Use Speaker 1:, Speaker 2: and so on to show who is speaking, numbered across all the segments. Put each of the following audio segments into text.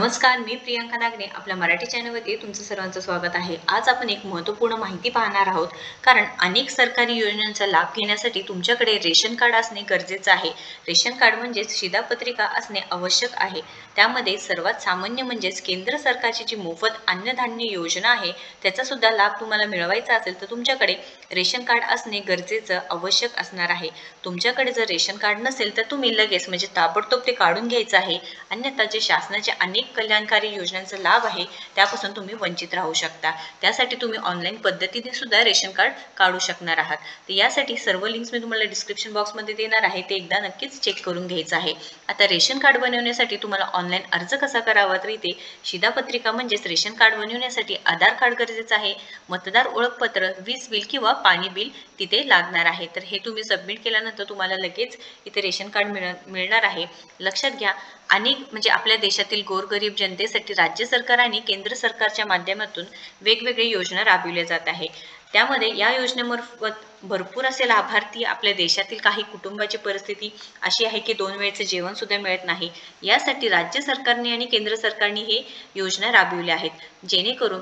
Speaker 1: नमस्कार, मी प्रियांका नागने आपल्या मराठी चॅनलवरती तुमचं सर्वांचं स्वागत आहे। आज आपण एक महत्त्वपूर्ण माहिती पाहणार आहोत, कारण अनेक सरकारी योजनांचा लाभ घेण्यासाठी तुमच्याकडे रेशन कार्ड असणे गरजेचं आहे। रेशन कार्ड म्हणजेच शिधापत्रिका असणे आवश्यक आहे। त्यामध्ये सर्वात सामान्य म्हणजेच केंद्र सरकारची जी मोफत अन्नधान्य योजना आहे, त्याचा सुद्धा लाभ तुम्हाला मिळवायचा असेल तर तुमच्याकडे रेशन कार्ड असणे गरजेचं आवश्यक असणार आहे। तुमच्याकडे जर रेशन कार्ड नसेल तर तुम्ही लगेच म्हणजे ताबडतोब ते काढून घ्यायचं आहे, अन्यथा जे शासनाचे अनेक कल्याणकारी योजनांचा लाभ आहे त्यापासून तुम्ही वंचित राहू शकता। त्यासाठी तुम्ही ऑनलाईन पद्धतीने सुद्धा रेशन कार्ड काढू शकणार आहात। तर यासाठी सर्व लिंक्स मी तुम्हाला डिस्क्रिप्शन बॉक्समध्ये देणार आहे, ते एकदा नक्कीच चेक करून घ्यायचं आहे। आता रेशन कार्ड बनवण्यासाठी तुम्हाला ऑनलाईन अर्ज कसा करावा, तर इथे शिधापत्रिका म्हणजेच रेशन कार्ड बनवण्यासाठी आधार कार्ड गरजेचं आहे, मतदार ओळखपत्र, वीज बिल किंवा पाणी बिल तिथे लागणार आहे। तर हे तुम्ही सबमिट केल्यानंतर तुम्हाला लगेच इथे रेशन कार्ड मिळणार आहे। लक्षात घ्या, अनेक म्हणजे आपल्या देशातील गोरगरीब जनतेसाठी राज्य सरकार आणि केंद्र सरकारच्या माध्यमातून वेगवेगळ्या योजना राबविल्या जात आहे। त्यामध्ये या योजनेमार्फत भरपूर असे लाभार्थी आपल्या देशातील काही कुटुंबाची परिस्थिती अशी आहे की 2 वेळचे जेवण सुद्धा मिळत नाही। यासाठी राज्य सरकारने आणि केंद्र सरकारने हे योजना राबविल्या आहेत, जेणेकरून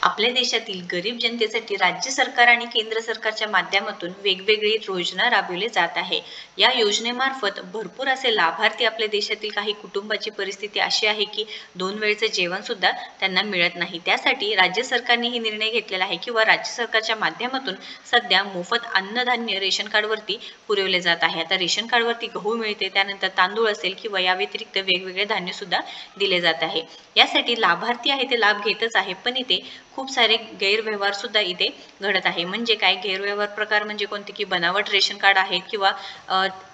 Speaker 1: आपल्या देशातील गरीब जनतेसाठी राज्य सरकार आणि केंद्र सरकारच्या माध्यमातून वेगवेगळी योजना राबविली जात आहे। या योजनेमार्फत भरपूर असे लाभार्थी आपल्या देशातील काही कुटुंबाची परिस्थिती अशी आहे की 2 वेळचे जेवण सुद्धा त्यांना मिळत नाही। त्यासाठी राज्य सरकारने ही निर्णय घेतलेला आहे किंवा राज्य सरकारच्या माध्यमातून सध्या मोफत अन्नधान्य रेशन कार्डवरती पुरवले जात आहे। आता रेशन कार्डवरती गहू मिळते, त्यानंतर तांदूळ असेल किंवा या व्यतिरिक्त वेगवेगळे धान्य सुद्धा दिले जात आहे। यासाठी लाभार्थी आहे ते लाभ घेतच आहे, पण इथे खूप सारे गैरव्यवहार सुद्धा इथे घडत आहे। म्हणजे काय गैरव्यवहार प्रकार म्हणजे कोणते की बनावट रेशन कार्ड आहेत किंवा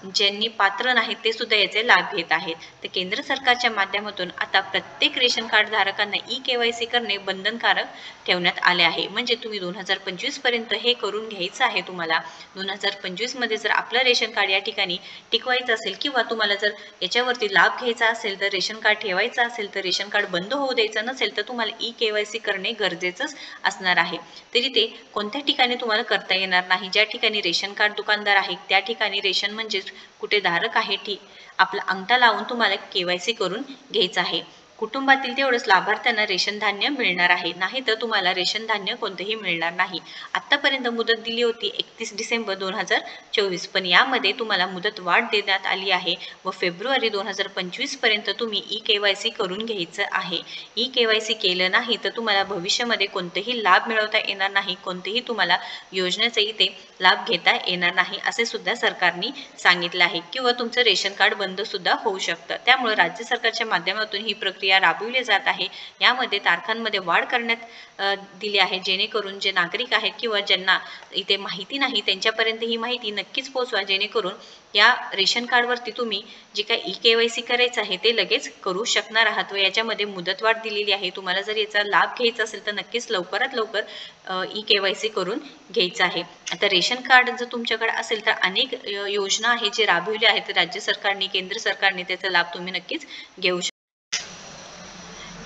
Speaker 1: ज्यांनी पात्र नाहीत ते सुद्धा याचे लाभ घेत आहेत। तर केंद्र सरकारच्या माध्यमातून आता प्रत्येक रेशन कार्ड धारकांना ई-केवायसी करणे बंधनकारक ठेवण्यात आले आहे। म्हणजे तुम्ही 2025 पर्यंत हे करून घ्यायचं आहे। तुम्हाला 2025 मध्ये जर आपलं रेशन कार्ड या ठिकाणी टिकवायचं असेल किंवा तुम्हाला जर याच्यावरती लाभ घ्यायचा असेल, तर रेशन कार्ड ठेवायचं असेल, तर रेशन कार्ड बंद होऊ द्यायचं नसेल, तर तुम्हाला ई-केवायसी करणे गरजेचंच असणार आहे। तरी ते कोणत्या ठिकाणी तुम्हाला करता येणार नाही, ज्या ठिकाणी रेशन कार्ड दुकानदार आहे त्या ठिकाणी रेशन म्हणजेच कुठे धारक आहे आपला अंगठा लावून तुम्हाला केवायसी करून घ्यायचं आहे। कुटुंबातील तेवढंच लाभार्थ्यांना रेशन धान्य मिळणार आहे, नाही तर तुम्हाला रेशन धान्य कोणतेही मिळणार नाही। आतापर्यंत मुदत दिली होती 31 डिसेंबर 2024, पण यामध्ये तुम्हाला मुदत वाढ देण्यात आली आहे व फेब्रुवारी 2025 पर्यंत तुम्ही ई-केवायसी करून घ्यायचं आहे। ई-केवायसी केलं नाही तर तुम्हाला भविष्यामध्ये कोणतेही लाभ मिळवता येणार नाही, कोणतेही तुम्हाला योजनेचा इथे लाभ घेता येणार नाही असे सुद्धा सरकारने सांगितलं आहे, किंवा तुमचं रेशन कार्ड बंद सुद्धा होऊ शकतं। त्यामुळे राज्य सरकारच्या माध्यमातून ही प्रक्रिया राबविली जात आहे। यामध्ये तारखांमध्ये वाढ करण्यात दिली आहे, जेणेकरून जे नागरिक आहेत किंवा ज्यांना इथे माहिती नाही त्यांच्यापर्यंत ही माहिती नक्कीच पोहोचवा, जेणेकरून या रेशन कार्डवरती तुम्ही जे काही ई-केवायसी करायचं आहे ते लगेच करू शकणार आहात व याच्यामध्ये मुदतवाढ दिलेली आहे। तुम्हाला जर याचा लाभ घ्यायचा असेल तर नक्कीच लवकरात लवकर ई-केवायसी करून घ्यायचं आहे। आता रेशन कार्ड जर तुमच्याकडे असेल तर अनेक योजना आहेत जे राबविल्या आहेत राज्य सरकारने, केंद्र सरकारने, त्याचा लाभ तुम्ही नक्कीच घेऊ शकता।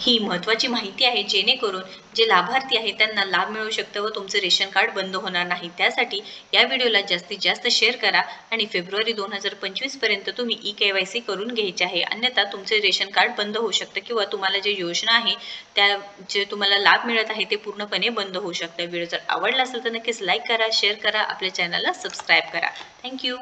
Speaker 1: ही महत्त्वाची माहिती आहे, जेणेकरून जे लाभार्थी आहेत त्यांना लाभ मिळू शकतो व तुमचं रेशन कार्ड बंद होणार नाही। त्यासाठी या व्हिडिओला जास्तीत जास्त शेअर करा आणि फेब्रुवारी 2025 पर्यंत तुम्ही ई-केवायसी करून घ्यायचे आहे, अन्यथा तुमचे रेशन कार्ड बंद होऊ शकतं किंवा तुम्हाला जे योजना आहे त्या जे तुम्हाला लाभ मिळत आहे ते पूर्णपणे बंद होऊ शकतं। व्हिडिओ जर आवडला असेल तर नक्कीच लाईक करा, शेअर करा, आपल्या चॅनलला सबस्क्राईब करा। थँक्यू।